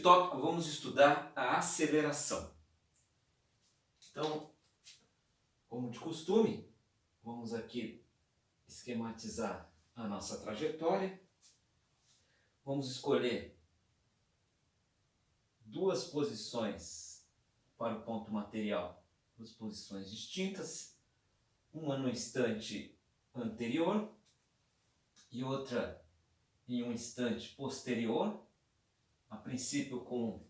tópico vamos estudar a aceleração. Então, como de costume, vamos aqui esquematizar a nossa trajetória. Vamos escolher duas posições para o ponto material, duas posições distintas, uma no instante anterior e outra em um instante posterior, a princípio com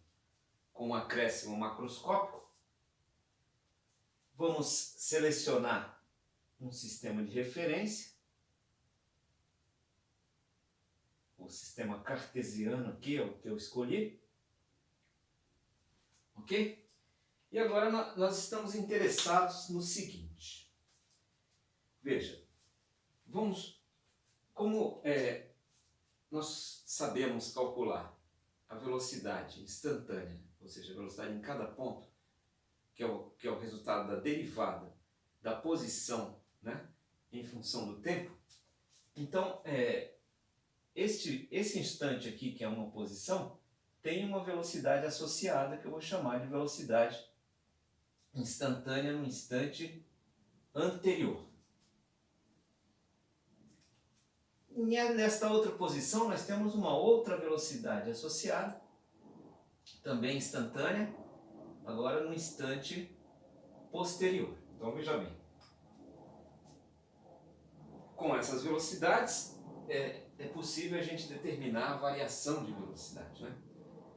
um acréscimo macroscópico. Vamos selecionar um sistema de referência, o sistema cartesiano aqui é o que eu escolhi, ok? E agora nós estamos interessados no seguinte. Veja, como nós sabemos calcular a velocidade instantânea, ou seja, a velocidade em cada ponto, que é o resultado da derivada da posição, né, em função do tempo. Então, esse instante aqui, que é uma posição, tem uma velocidade associada que eu vou chamar de velocidade instantânea no instante anterior. Nesta outra posição, nós temos uma outra velocidade associada, também instantânea, agora no instante posterior. Então, veja bem. Com essas velocidades, é possível a gente determinar a variação de velocidade, né?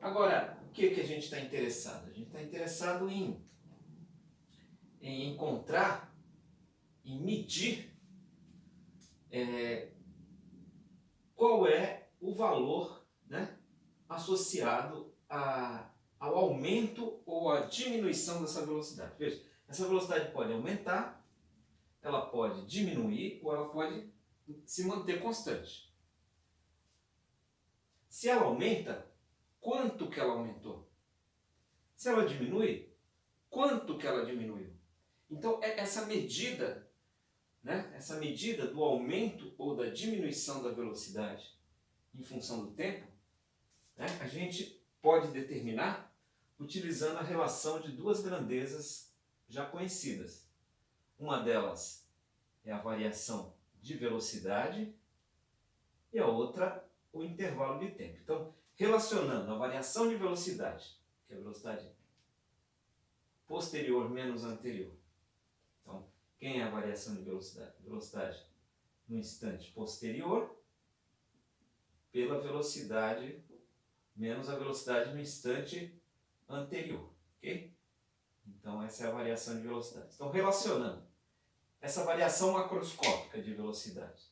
Agora, o que a gente está interessado? A gente está interessado em encontrar, em medir qual é o valor, né, associado ao aumento ou à diminuição dessa velocidade. Veja, essa velocidade pode aumentar, ela pode diminuir ou ela pode se manter constante. Se ela aumenta, quanto que ela aumentou? Se ela diminui, quanto que ela diminuiu? Então, essa medida, né, essa medida do aumento ou da diminuição da velocidade em função do tempo, né, a gente pode determinar utilizando a relação de duas grandezas já conhecidas. Uma delas é a variação de velocidade e a outra o intervalo de tempo. Então, relacionando a variação de velocidade, que é a velocidade posterior menos anterior. Então, quem é a variação de velocidade? Velocidade no instante posterior pela velocidade menos a velocidade no instante anterior, ok? Então, essa é a variação de velocidade. Então, relacionando essa variação macroscópica de velocidade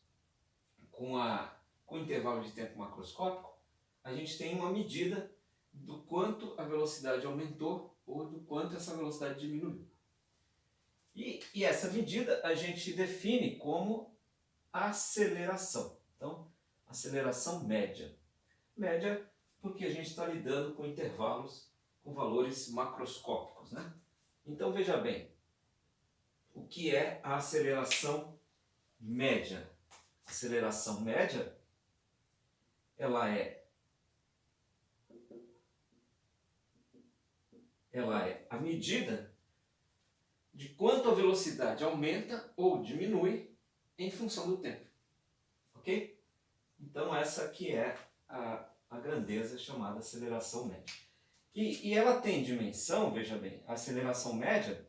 com o intervalo de tempo macroscópico, a gente tem uma medida do quanto a velocidade aumentou ou do quanto essa velocidade diminuiu. E essa medida a gente define como aceleração. Então, aceleração média. Média porque a gente está lidando com intervalos, com valores macroscópicos, né? Então, veja bem, o que é a aceleração média? A aceleração média, ela é a medida de quanto a velocidade aumenta ou diminui em função do tempo, ok? Então essa aqui é a grandeza chamada aceleração média. E ela tem dimensão, veja bem, a aceleração média,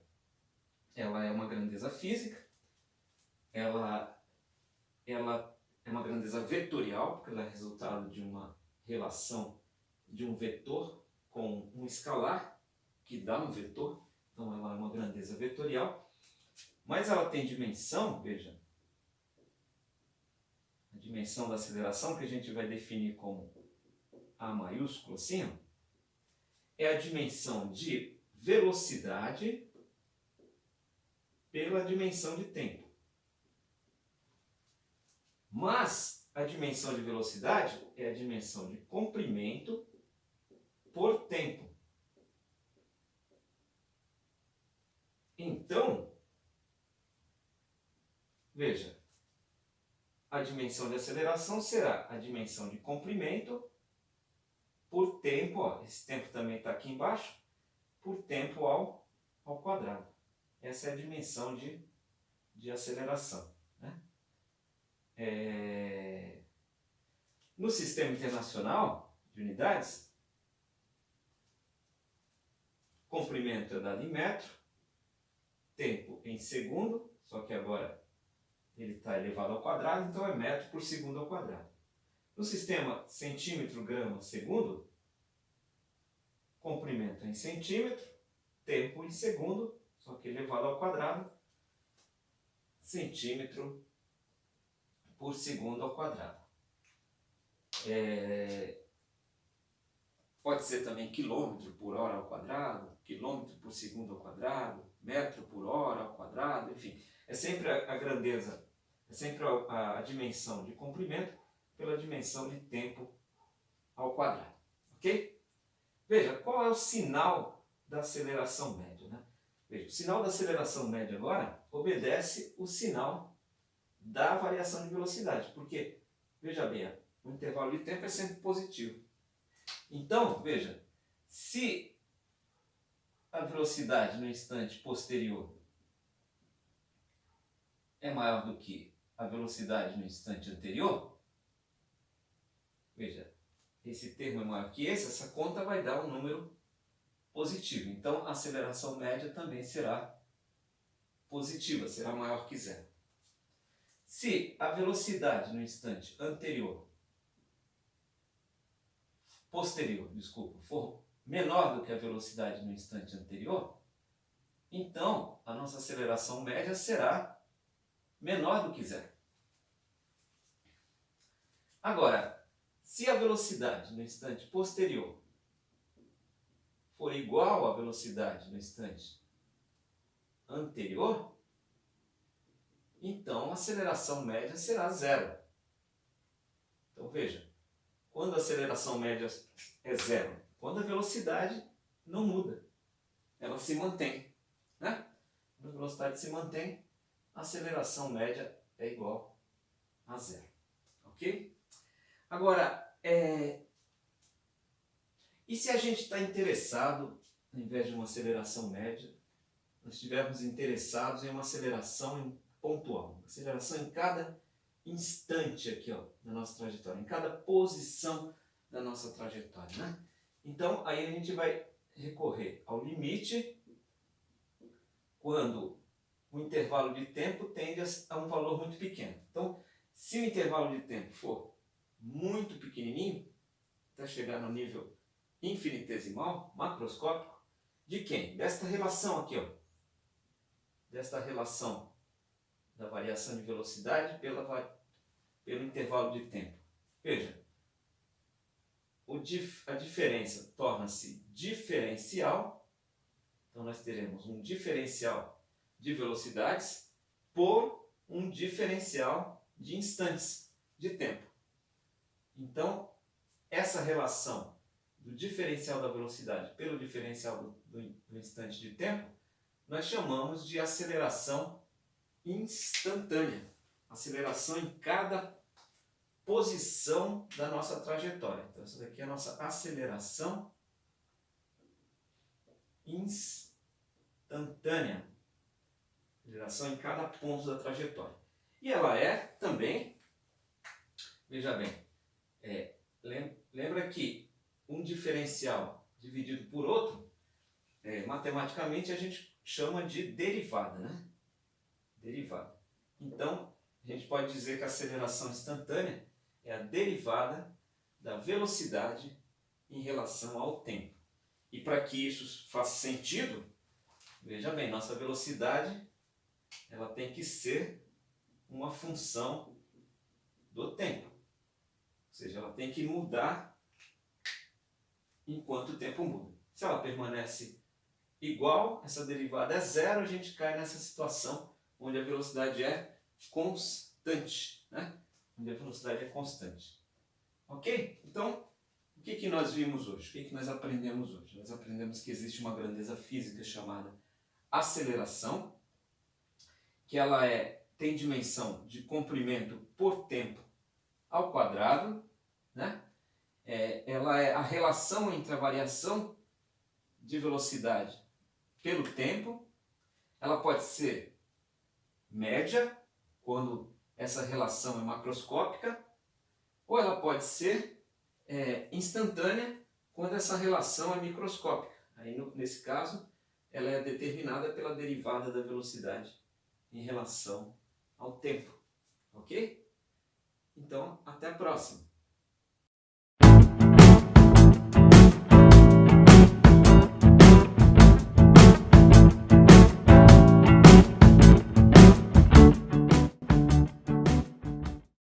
ela é uma grandeza física, ela é uma grandeza vetorial, porque ela é resultado de uma relação de um vetor com um escalar, que dá um vetor, então ela é uma grandeza vetorial, mas ela tem dimensão, veja, a dimensão da aceleração, que a gente vai definir como A maiúsculo, assim, ó, é a dimensão de velocidade pela dimensão de tempo. Mas a dimensão de velocidade é a dimensão de comprimento por tempo. Então, veja, a dimensão de aceleração será a dimensão de comprimento por tempo, ó, esse tempo também está aqui embaixo, por tempo ao quadrado. Essa é a dimensão de aceleração. Né? No sistema internacional de unidades, comprimento é dado em metro, tempo em segundo, só que agora ele está elevado ao quadrado, então é metro por segundo ao quadrado. No sistema centímetro, grama, segundo, comprimento é em centímetro, tempo em segundo, só que elevado ao quadrado, centímetro por segundo ao quadrado. Pode ser também quilômetro por hora ao quadrado, quilômetro por segundo ao quadrado, metro por hora ao quadrado, enfim. É sempre a grandeza, é sempre a dimensão de comprimento pela dimensão de tempo ao quadrado. Ok? Veja, qual é o sinal da aceleração média? Né? Veja, o sinal da aceleração média agora obedece o sinal da variação de velocidade, porque, veja bem, o intervalo de tempo é sempre positivo. Então, veja, se a velocidade no instante posterior é maior do que a velocidade no instante anterior, veja, esse termo é maior que esse, essa conta vai dar um número positivo. Então, a aceleração média também será positiva, será maior que zero. Se a velocidade no instante posterior, for menor do que a velocidade no instante anterior, então a nossa aceleração média será menor do que zero. Agora, se a velocidade no instante posterior for igual à velocidade no instante anterior, então a aceleração média será zero. Então veja, quando a aceleração média é zero, quando a velocidade não muda, ela se mantém. Né? Quando a velocidade se mantém, a aceleração média é igual a zero. Ok? Agora, e se a gente está interessado, ao invés de uma aceleração média, nós estivermos interessados em uma aceleração pontual, uma aceleração em cada instante aqui, ó, da nossa trajetória, em cada posição da nossa trajetória, né? Então, aí a gente vai recorrer ao limite quando o intervalo de tempo tende a um valor muito pequeno. Então, se o intervalo de tempo for muito pequenininho, até chegar no nível infinitesimal, macroscópico, de quem? Desta relação aqui, ó. Desta relação da variação de velocidade pelo intervalo de tempo. Veja, a diferença torna-se diferencial, então nós teremos um diferencial de velocidades por um diferencial de instantes de tempo. Então, essa relação do diferencial da velocidade pelo diferencial do instante de tempo, nós chamamos de aceleração instantânea. Aceleração em cada posição da nossa trajetória. Então, essa daqui é a nossa aceleração instantânea. Aceleração em cada ponto da trajetória. E ela é também, veja bem, lembra que um diferencial dividido por outro, matematicamente a gente chama de derivada, né? Derivada. Então, a gente pode dizer que a aceleração instantânea é a derivada da velocidade em relação ao tempo. E para que isso faça sentido, veja bem, nossa velocidade ela tem que ser uma função do tempo. Ou seja, ela tem que mudar enquanto o tempo muda. Se ela permanece igual, essa derivada é zero, a gente cai nessa situação onde a velocidade é constante, né? Onde a velocidade é constante. Ok? Então, o que nós vimos hoje? O que nós aprendemos hoje? Nós aprendemos que existe uma grandeza física chamada aceleração, que ela tem dimensão de comprimento por tempo ao quadrado, né? ela é a relação entre a variação de velocidade pelo tempo. Ela pode ser média, quando essa relação é macroscópica, ou ela pode ser instantânea, quando essa relação é microscópica. Aí, nesse caso, ela é determinada pela derivada da velocidade em relação ao tempo. Ok? Então, até a próxima!